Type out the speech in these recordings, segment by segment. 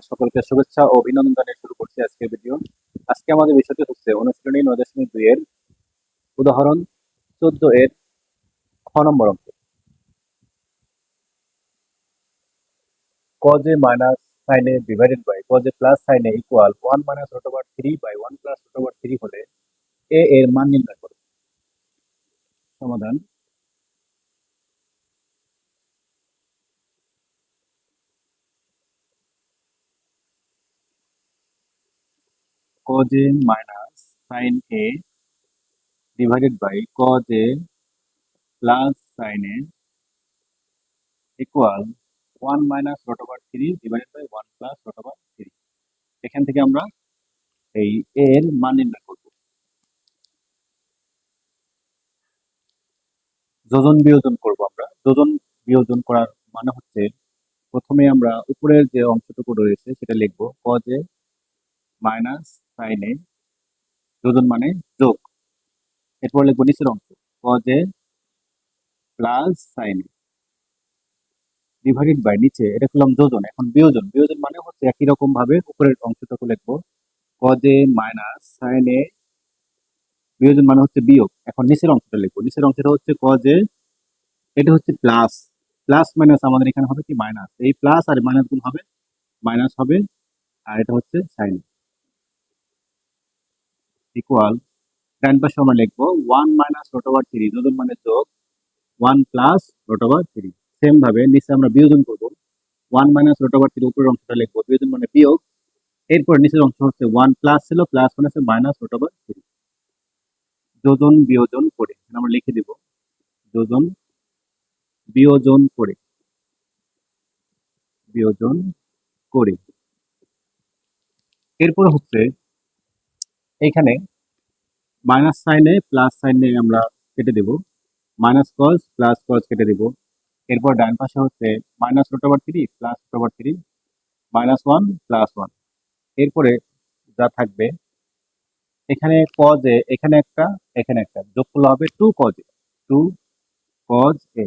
সকলকে শুভেচ্ছা ও অভিনন্দন জানিয়ে শুরু করছি আজকের ভিডিও। আজকে আমাদের বিষয়টি হচ্ছে অনুশীলনী 9.2 এর উদাহরণ 14 এর খ নম্বর অঙ্ক। cos a minus sin a divided by cos a plus sin a equal 1 minus root over 3 by 1 plus root over 3 হলে a এর মান নির্ণয় করো। সমাধান: cos a minus sin a divided by cos a plus sin a equal 1 minus root over 3 divided by 1 plus root over 3। এখান থেকে আমরা এই a এর মান নির্ণয় করব। যোজন বিয়োজন করব আমরা। যোজন বিয়োজন করার মানে হচ্ছে প্রথমে আমরা উপরের যে অংশটুকু রয়েছে সেটা লিখব cos a minus sin a, যোজন মানে যোগ। এরপর লিখব নিচের অংশ cos a plus sin a divided by নিচে এটা করলাম যোজন। এখন বিয়োজন, বিয়োজন মানে হচ্ছে একই রকম ভাবে উপরের অংশটুকু লিখব cos a minus sin a, বিয়োজন মানে হচ্ছে বিয়োগ। এখন নিচের অংশটা লিখব, নিচের অংশটা হচ্ছে cos a, এটা হচ্ছে প্লাস, প্লাস মাইনাস আমাদের এখানে হবে কি মাইনাস, এই প্লাস আর মাইনাস গুণ হবে মাইনাস হবে, আর এটা হচ্ছে সাইন ইকুয়াল ডান পাশে আমরা লিখবো 1 মাইনাস রুট ওভার 3, যোজন মানে যোগ, 1 প্লাস রুট ওভার 3। সেম ভাবে নিচে আমরা বিয়োজন করব, 1 মাইনাস রুট ওভার 3 উপরের অংশটা লিখবো, বিয়োজন মানে বিয়োগ। এরপর নিচের অংশ হচ্ছে 1 প্লাস ছিল, প্লাস মানে হচ্ছে মাইনাস রুট ওভার 3। যোজন বিয়োজন করে আমরা লিখে দিব যোজন বিয়োজন করে, বিয়োজন করে। এরপর হচ্ছে এখানে মাইনাস সাইনে প্লাস সাইনে আমরা কেটে দেব, মাইনাস কস প্লাস কস কেটে দিব। এরপর ডান পাশে হচ্ছে minus root over 3 plus root over 3, minus 1 plus 1। এরপরে যা থাকবে এখানে কজ এ, এখানে একটা এখানে একটা, যোগফল হবে 2 কজ এ, 2 কজ এ।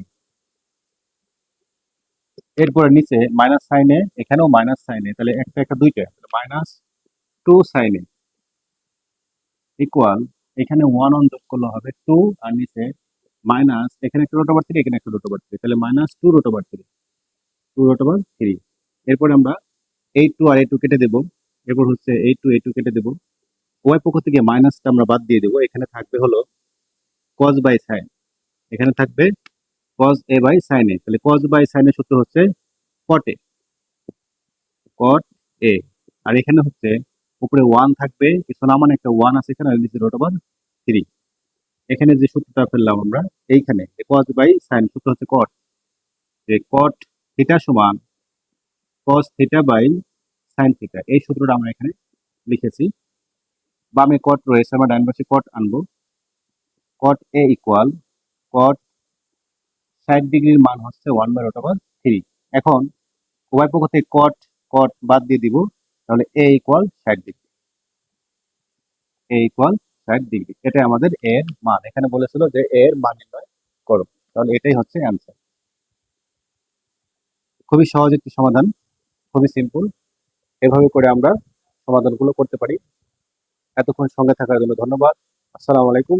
এরপরে নিচে মাইনাস সাইনে, এখানেও মাইনাস সাইনে, তাহলে একটা একটা দুইটা, মাইনাস 2 সাইনে ইকুয়াল এখানে 1 অন যোগ করলে হবে 2, আর নিচে মাইনাস এখানে একটা রুট ওভার 3 এখানে একটা রুট ওভার 3, তাহলে minus 2 root over 3, 2 root over 3। এরপরে আমরা এই 2 আর এই 2 কেটে দেব, এরপর হচ্ছে এই 2 এই 2 কেটে দেব, উভয় পক্ষ থেকে মাইনাসটা আমরা বাদ দিয়ে দেব। এখানে থাকবে হলো cos বাই sin, এখানে থাকবে cos a by sin a, তাহলে cos বাই sin এর সূত্র হচ্ছে cot a, cot a। আর এখানে হচ্ছে উপরে 1 থাকবে, কিছু না মানে একটা 1 আছে এখানে, আর নিচে রুট ওভার 3। এখানে যে সূত্রটা ফেললাম আমরা এইখানে cos বাই sin সূত্র হচ্ছে cot, যে cot থিটা সমান cos theta by sin theta, এই সূত্রটা আমরা এখানে লিখেছি। বামে cot রয়েছে, আমরা ডান পাশে cot আনবো, cot a ইকুয়াল cot 60 ডিগ্রির মান হচ্ছে 1 বাই রুট ওভার 3। এখন উভয় পক্ষ থেকে cot cot বাদ দিয়ে দিব, তাহলে a equal 60 degree, a equal 60 degree. এটা আমাদের a এর মান, এখানে বলেছিল যে a এর মান নির্ণয় করো, তাহলে এটাই হচ্ছে অ্যান্সার। খুবই সহজ একটি সমাধান, খুবই সিম্পল। এভাবে করে আমরা সমাধানগুলো করতে পারি। এতক্ষণ সঙ্গে থাকার জন্য ধন্যবাদ। আসসালামু আলাইকুম।